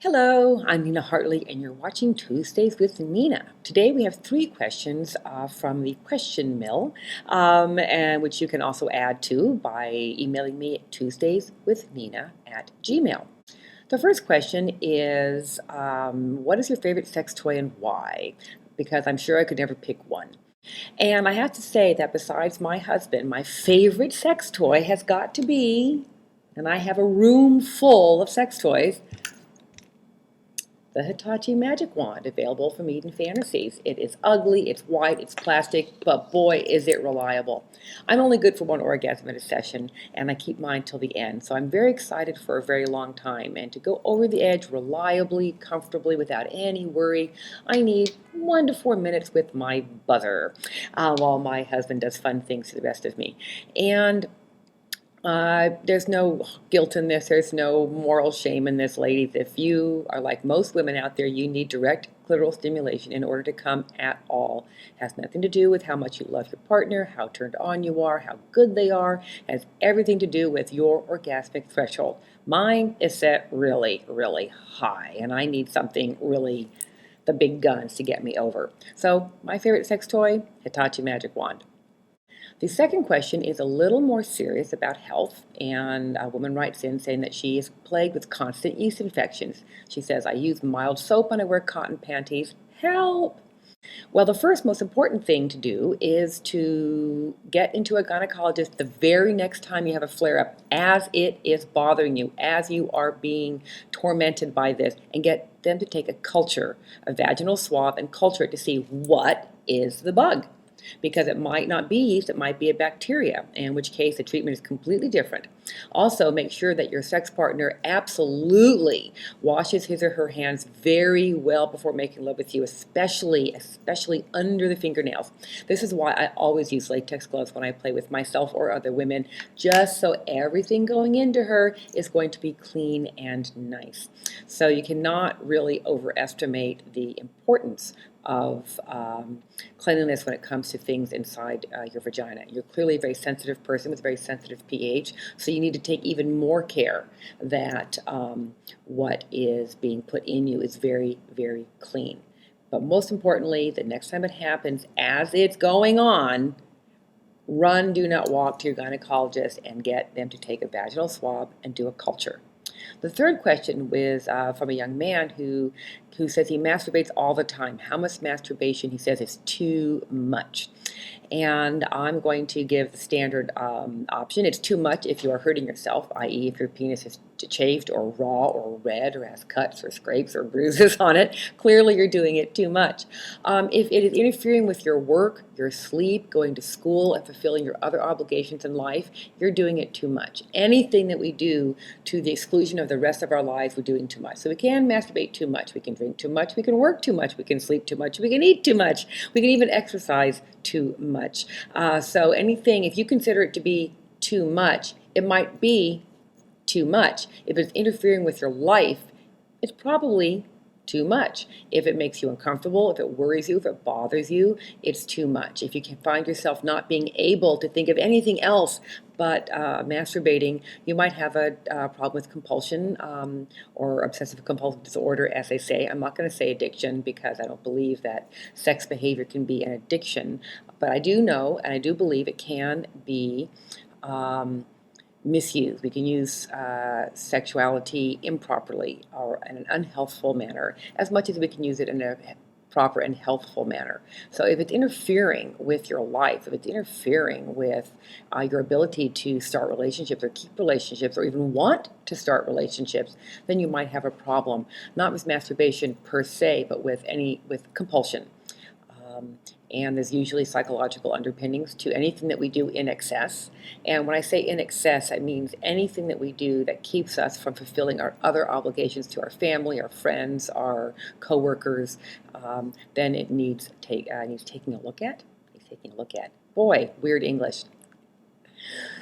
Hello, I'm Nina Hartley, and you're watching Tuesdays with Nina. Today we have three questions from the question mill, and which you can also add to by emailing me at tuesdayswithnina@gmail. The first question is, what is your favorite sex toy and why? Because I'm sure I could never pick one. And I have to say that besides my husband, my favorite sex toy has got to be, and I have a room full of sex toys, the Hitachi Magic Wand, available from Eden Fantasies. It is ugly, it's white, it's plastic, but boy, is it reliable. I'm only good for one orgasm at a session, and I keep mine till the end. So I'm very excited for a very long time. And to go over the edge reliably, comfortably, without any worry, I need 1 to 4 minutes with my buzzer, while my husband does fun things to the rest of me. And there's no guilt in this. There's no moral shame in this, ladies. If you are like most women out there, you need direct clitoral stimulation in order to come at all. It has nothing to do with how much you love your partner, how turned on you are, how good they are. It has everything to do with your orgasmic threshold. Mine is set really, really high, and I need something really, the big guns to get me over. So my favorite sex toy, Hitachi Magic Wand. The second question is a little more serious about health, and a woman writes in saying that she is plagued with constant yeast infections. She says, I use mild soap and I wear cotton panties. Help! Well, the first most important thing to do is to get into a gynecologist the very next time you have a flare-up, as it is bothering you, as you are being tormented by this, and get them to take a culture, a vaginal swab, and culture it to see what is the bug. Because it might not be yeast, it might be a bacteria, in which case the treatment is completely different. Also, make sure that your sex partner absolutely washes his or her hands very well before making love with you, especially under the fingernails. This is why I always use latex gloves when I play with myself or other women, just so everything going into her is going to be clean and nice. So you cannot really overestimate the importance of cleanliness when it comes to things inside your vagina. You're clearly a very sensitive person with a very sensitive pH, so you need to take even more care that what is being put in you is very, very clean. But most importantly, the next time it happens, as it's going on, run, do not walk to your gynecologist and get them to take a vaginal swab and do a culture. The third question was from a young man who says he masturbates all the time. How much masturbation, he says, is too much. And I'm going to give the standard option. It's too much if you are hurting yourself, i.e. if your penis is chafed or raw or red or has cuts or scrapes or bruises on it. Clearly you're doing it too much. If it is interfering with your work, your sleep, going to school, and fulfilling your other obligations in life, you're doing it too much. Anything that we do to the exclusion of the rest of our lives, we're doing too much. So we can masturbate too much, we can drink too much, we can work too much, we can sleep too much, we can eat too much, we can even exercise too much. So anything, if you consider it to be too much, it might be too much. If it's interfering with your life, it's probably too much. If it makes you uncomfortable, if it worries you, if it bothers you, it's too much. If you can find yourself not being able to think of anything else but masturbating, you might have a problem with compulsion or obsessive compulsive disorder, as they say. I'm not going to say addiction because I don't believe that sex behavior can be an addiction, but I do know and I do believe it can be misused. We can use sexuality improperly or in an unhealthful manner as much as we can use it in a proper and healthful manner. So if it's interfering with your life, if it's interfering with your ability to start relationships or keep relationships or even want to start relationships, then you might have a problem, not with masturbation per se, but with compulsion. And there's usually psychological underpinnings to anything that we do in excess. And when I say in excess, that means anything that we do that keeps us from fulfilling our other obligations to our family, our friends, our coworkers. Then it needs taking a look at. Boy, weird English.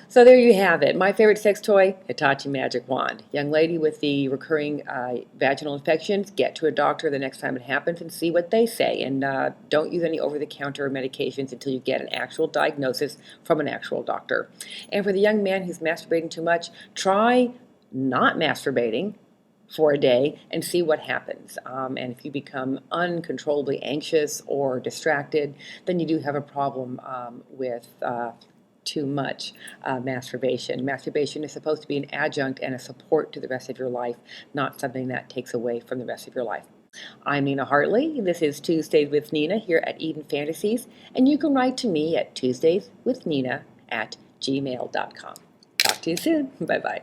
So there you have it. My favorite sex toy, Hitachi Magic Wand. Young lady with the recurring vaginal infections, get to a doctor the next time it happens and see what they say. And don't use any over-the-counter medications until you get an actual diagnosis from an actual doctor. And for the young man who's masturbating too much, try not masturbating for a day and see what happens. And if you become uncontrollably anxious or distracted, then you do have a problem with too much masturbation. Masturbation is supposed to be an adjunct and a support to the rest of your life, not something that takes away from the rest of your life. I'm Nina Hartley. This is Tuesdays with Nina here at Eden Fantasies, and you can write to me at tuesdayswithnina@gmail.com. Talk to you soon. Bye-bye.